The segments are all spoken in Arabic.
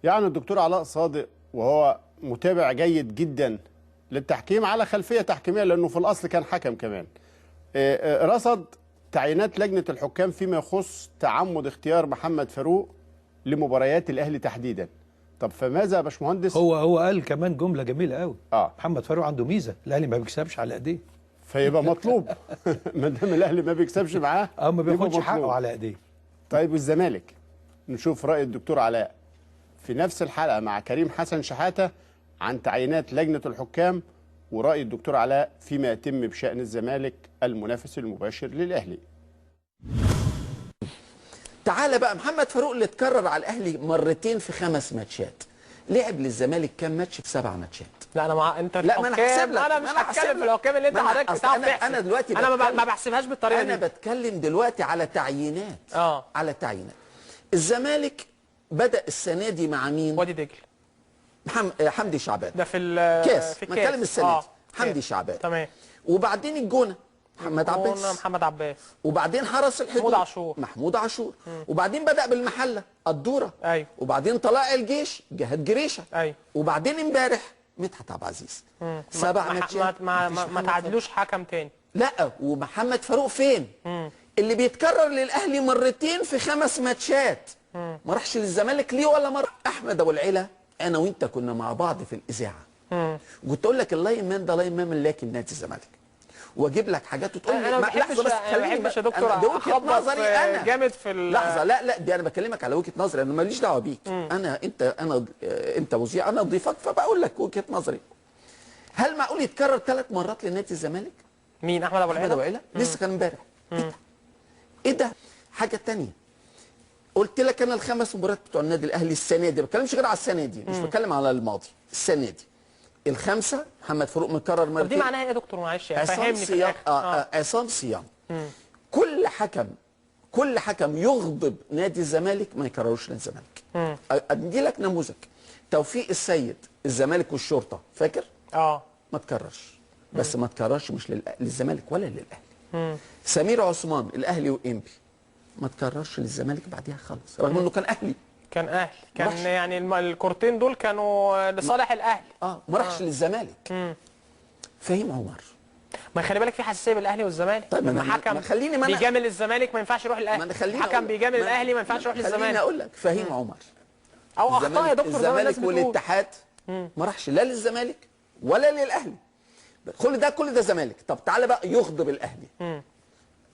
يعني الدكتور علاء صادق وهو متابع جيد جدا للتحكيم على خلفية تحكيمية، لأنه في الأصل كان حكم كمان، رصد تعيينات لجنة الحكام فيما يخص تعمد اختيار محمد فاروق لمباريات الأهلي تحديدا. طب فماذا يا باشمهندس؟ هو قال كمان جملة جميلة قوي. محمد فاروق عنده ميزة، الأهلي ما بيكسبش على ايديه، فيبقى مطلوب ما دام الأهلي ما بيكسبش معاه ما بياخدش حقه على ايديه. طيب والزمالك؟ نشوف رأي الدكتور علاء في نفس الحلقة مع كريم حسن شحاتة عن تعيينات لجنة الحكام، ورأي الدكتور علاء فيما يتم بشأن الزمالك المنافس المباشر للأهلي. تعالى بقى محمد فاروق اللي اتكرر على الأهلي مرتين في 5 ماتشات، لعب للزمالك كام ماتش في 7 ماتشات؟ لا انا انت لا ما انا هحسب لك، انا مش هتكلم في الحكام اللي انت حضرتك بتعرف تحسب. انا دلوقتي انا ما بحسبهاش بالطريقه دي. انا بتكلم دلوقتي على تعيينات. على تعيينات. الزمالك بدأ السنه دي مع مين؟ وادي دجله. حمدي شعبان ده في الكاس. بتكلم السنه دي حمدي شعبان. تمام. وبعدين الجونه محمد عباس. وبعدين حرس الحدود محمود عاشور. وبعدين بدأ بالمحله الدوره. ايوه. وبعدين طلائع الجيش جهاد جريشه. ايوه. وبعدين امبارح مدحت عبد العزيز. 7 ماتشات ما تعادلوش حكم تاني. لا ومحمد فاروق فين؟ اللي بيتكرر للاهلي مرتين في 5 ماتشات. ما راحش للزمالك ليه ولا مره؟ احمد ابو العلا انا وانت كنا مع بعض في الاذاعه. كنت اقول لك اللاين مان ده لاين مان ملاكي نادي الزمالك، واجيب لك حاجات وتقول لي انا ما بحبش يا دكتور اخبط جامد في لحظه. لا دي انا بكلمك على وجهه نظري، انا ماليش دعوه بيك. انت مذيع، انا ضيفك، فبقول لك وجهه نظري. هل معقول يتكرر 3 مرات لنادي الزمالك؟ مين؟ احمد ابو العلا؟ لسه كان امبارح. ايه ده؟ حاجه ثانيه، قلت لك انا ال5 مباريات بتوع النادي الاهلي السنه دي، ما بتكلمش غير على السنه دي، مش بتكلم على الماضي، السنه دي ال5 محمد فاروق مكرر مرتين. طب دي معناها ايه يا دكتور؟ معلش يعني فهمني في الاخر. عصام صيام. كل حكم يغضب نادي الزمالك ما يكرروش للزمالك. ادي لك نموذج، توفيق السيد الزمالك والشرطه، فاكر؟ ما تكررش، بس ما تكررش مش للزمالك ولا للاهلي. سمير عثمان الاهلي وانبي ما تكررش للزمالك بعديها خالص، رغم انه كان اهلي. كان يعني الكورتين دول كانوا لصالح الاهلي. ما راحش للزمالك. فهيم عمر. ما خلي بالك في حساسيه بين الاهلي والزمالك. طيب لما حكم بيجامل الزمالك ما ينفعش يروح الاهلي، حكم بيجامل الاهلي ما ينفعش يروح للزمالك. خليني اقول لك فهيم عمر او اخطاء يا دكتور الزمالك والاتحاد ما راحش لا للزمالك ولا للاهلي. كل ده زمالك. طب تعالى بقى يغضب الاهلي.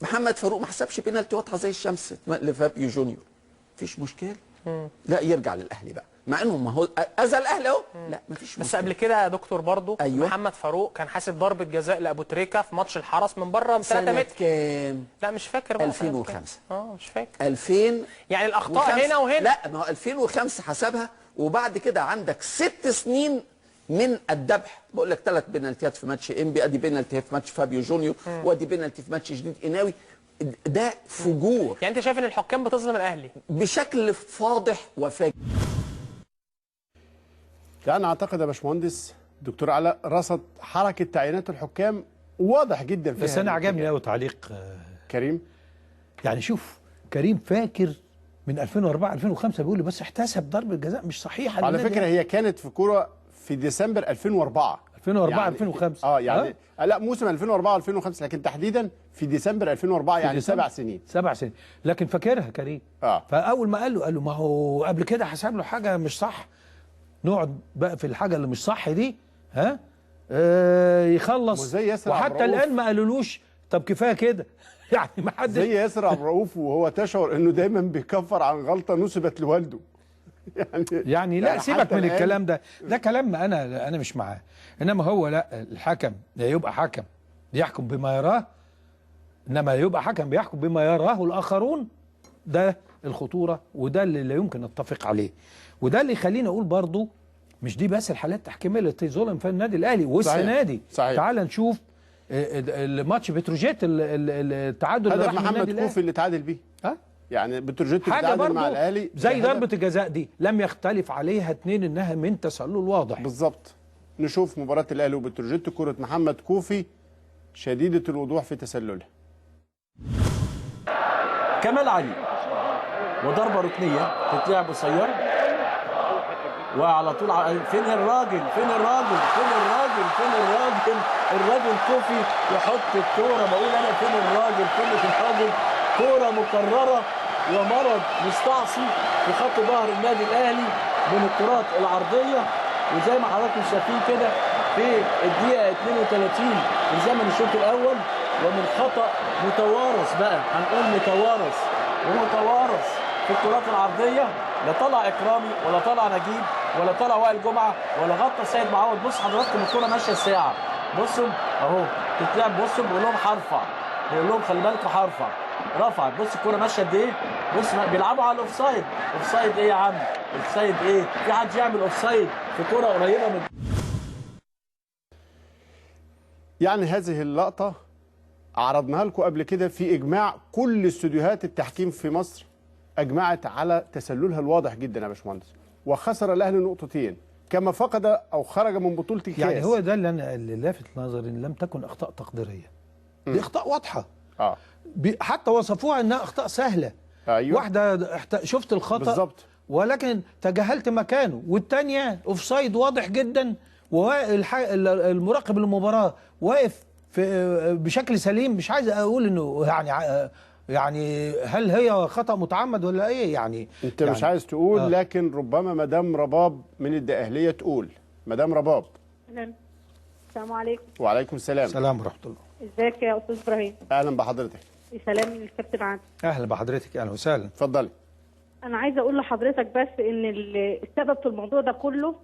محمد فاروق ما حسبش بينالتي واضحه زي الشمس لفابيو جونيور، مفيش مشكله. لا يرجع للاهلي بقى، مع انه ما هو اذى الاهلي اهو. لا مفيش مشكله. بس قبل كده يا دكتور برضه أيوة. محمد فاروق كان حاسب ضربه جزاء لابو تريكه في ماتش الحرس من بره ب 3 متر. كام؟ لا مش فاكر بقى. 2005. مش فاكر. 2000 يعني الاخطاء هنا وهنا. لا ما هو 2005 حسبها، وبعد كده عندك 6 سنين من الذبح. بقول لك 3 بينالتيات في ماتش انبي، ادي بينالتي في ماتش فابيو جونيور، وادي بينالتي في ماتش جديد قناوي. ده فجور. يعني انت شايف ان الحكام بتظلم الاهلي بشكل فاضح وفاجر؟ يعني اعتقد يا باشمهندس دكتور علاء رصد حركه تعيينات الحكام واضح جدا فيها. بس انا عجبني قوي تعليق كريم. يعني شوف كريم فاكر من 2004 2005 بيقول لي بس احتسب ضربه جزاء مش صحيحه. على فكره هي كانت في كوره في ديسمبر 2004 يعني 2005 يعني لا موسم 2004 2005 لكن تحديدا في ديسمبر 2004 يعني 7 سنين. 7 سنين لكن فاكرها كريم. فاول ما قال له ما هو قبل كده حسب له حاجه مش صح، نقعد بقى في الحاجه اللي مش صح دي يخلص. وحتى الان ما قالولوش طب كفايه كده يعني ما حدش زي ياسر عبد الرؤوف وهو تشعر انه دايما بيكفر عن غلطه نسبت لوالده. يعني لا سيبك من الكلام ده كلام انا مش معاه. انما هو لا، الحكم يبقى حكم بيحكم بما يراه، انما يبقى حكم بيحكم بما يراه الاخرون، ده الخطوره وده اللي لا يمكن نتفق عليه. وده اللي يخليني اقول برضو مش دي بس الحالات التحكيميه اللي تظلم في النادي الاهلي والسنه دي. تعال نشوف الماتش بتروجيت التعادل اللي راح محمد كوفي اللي تعادل بيه. يعني بتروجيت بتتعادل مع الاهلي زي ضربه الجزاء دي لم يختلف عليها 2 انها من تسلل واضح. بالظبط. نشوف مباراه الاهلي وبتروجيت، كره محمد كوفي شديده الوضوح في تسللها. كمال علي وضربه ركنيه تتلعب قصير وعلى طول فين الراجل فين الراجل فين الراجل فين الراجل، الراجل كوفي يحط الكوره، بقول انا فين الراجل فين الراجل، كوره مكرره ومرض مستعصي في خط ظهر النادي الاهلي من الكرات العرضيه. وزي ما حضراتكم شايفين كده في الدقيقه 32 من زمن الشوط الاول، ومن خطا متوارث بقى، هنقول متوارث ومتوارث في الكرات العرضيه، لا طلع اكرامي ولا طلع نجيب ولا طلع وائل جمعه ولا غطى سيد معوض. بص حضراتكم الكوره ماشيه الساعه، بصوا اهو تتلعب، بصوا بيقول لهم هرفع، بيقول لهم خلي بالكم هرفع، رفعت. بص الكوره ماشيه قد ايه، بص بيلعبوا على الاوفسايد. اوفسايد ايه يا عم؟ اوفسايد ايه؟ في حد يعمل اوفسايد في كوره قريبه من يعني هذه اللقطه عرضناها لكم قبل كده في اجماع كل استوديوهات التحكيم في مصر، اجمعت على تسللها الواضح جدا يا باشمهندس، وخسر الاهلي نقطتين كما فقد او خرج من بطوله الكاس. يعني هو ده اللي لافت نظري، ان لم تكن اخطاء تقديريه، دي اخطاء واضحه. حتى وصفوها انها اخطاء سهله. أيوة. واحده شفت الخطا بالظبط، ولكن تجاهلت مكانه، والثانيه اوفسايد واضح جدا، والمراقب المباراه واقف بشكل سليم. مش عايز اقول انه يعني هل هي خطأ متعمد ولا ايه يعني؟ انت يعني مش عايز تقول لكن ربما مدام رباب من الدقهلية تقول. مدام رباب. السلام عليكم. وعليكم السلام. السلام ورحمة الله. ازيك يا استاذ ابراهيم؟ اهلا بحضرتك. سلام من الكابتن عادل. اهلا بحضرتك، اهلا وسهلا. اتفضلي. انا عايزه اقول لحضرتك بس ان السبب في الموضوع ده كله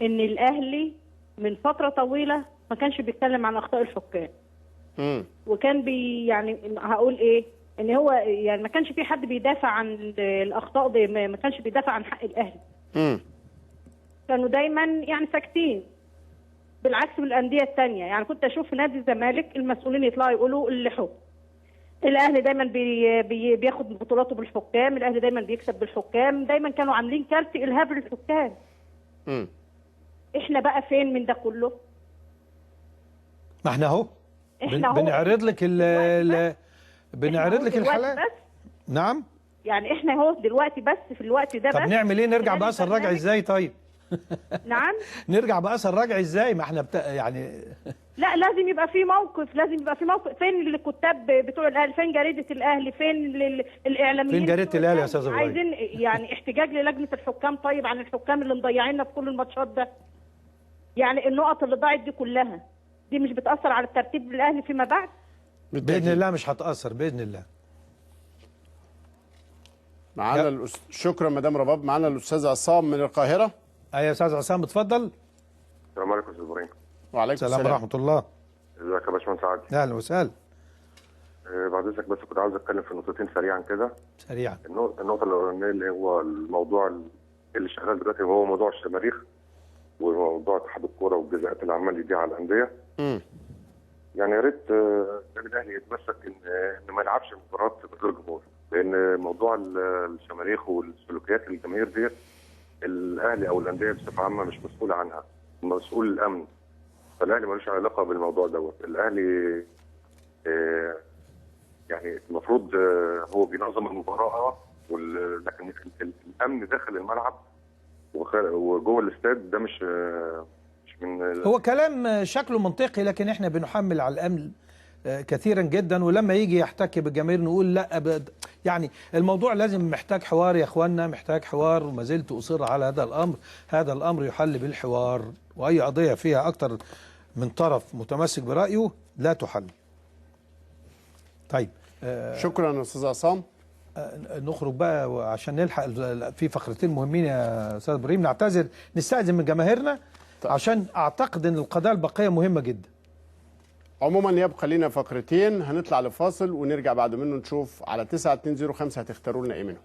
ان الاهلي من فتره طويله ما كانش بيتكلم عن اخطاء الحكام. وكان يعني هقول ايه، ان هو يعني ما كانش في حد بيدافع عن الاخطاء دي، ما كانش بيدافع عن حق الاهلي. كانوا دايما يعني ساكتين، بالعكس من الانديه الثانيه. يعني كنت اشوف في نادي الزمالك المسؤولين يطلعوا يقولوا الحكم، الاهلي دايما بياخد بطولاته بالحكام، الاهلي دايما بيكسب بالحكام، دايما كانوا عاملين كارت الهاب للحكام. احنا بقى فين من ده كله؟ ما احنا اهو بنعرض لك بنعرض لك الحالات. نعم، يعني احنا اهو دلوقتي بس في الوقت ده. طب نعمل ايه؟ نرجع باثر رجعي ازاي طيب؟ نعم، نرجع باثر رجعي ازاي؟ ما احنا يعني لا، لازم يبقى في موقف، لازم يبقى في موقف. فين الكتاب بتوع الاهلي؟ فين جريده الاهلي؟ فين الاعلاميين؟ فين جريده الاهلي يا استاذ ابراهيم؟ عايزين يعني احتجاج للجنه الحكام طيب عن الحكام اللي مضيعيننا في كل الماتشات ده. يعني النقط اللي ضاعت دي كلها دي مش بتاثر على الترتيب للاهلي فيما بعد؟ باذن الله مش هتاثر باذن الله. معانا شكرا مدام رباب. معانا الاستاذ عصام من القاهره. ايوه يا استاذ عصام اتفضل. السلام عليكم استاذ ابراهيم. وعليكم السلام ورحمه الله. ازيك يا باشمهندس عادل؟ اهلا وسهلا. بعد اذنك بس كنت عاوز اتكلم في نقطتين سريعا كده. سريعا. النقطه الاولانيه اللي هو الموضوع اللي شغال دلوقتي هو موضوع الشماريخ وموضوع اتحاد الكوره والجزاءات اللي عمال يديها على الانديه. يعني يا ريت النادي الاهلي يتمسك ان ما يلعبش مباراه بدون جمهور، لان موضوع الشماريخ والسلوكيات الجماهير ديت الاهلي او الانديه بصفه عامه مش مسؤول عنها، مسؤول الامن. فالاهلي ملوش علاقه بالموضوع دوت. الاهلي يعني المفروض هو بينظم المباراه لكن الامن داخل الملعب وجوه الاستاد ده مش من هو كلام شكله منطقي، لكن احنا بنحمل على الامن كثيرا جدا، ولما يجي يحتك بالجماهير نقول لا. يعني الموضوع لازم محتاج حوار يا اخوانا، محتاج حوار، وما زلت اصر على هذا الامر. هذا الامر يحل بالحوار، واي قضيه فيها اكثر من طرف متمسك برايه لا تحل. طيب شكرا استاذ عصام. نخرج بقى عشان نلحق في فقرتين مهمين يا استاذ ابراهيم. نعتذر نستأذن من جماهيرنا عشان اعتقد ان القضايا الباقيه مهمه جدا. عموما يبقى لنا فقرتين، هنطلع لفاصل ونرجع بعد منه نشوف على 9205 هتختاروا لنا ايه منهم.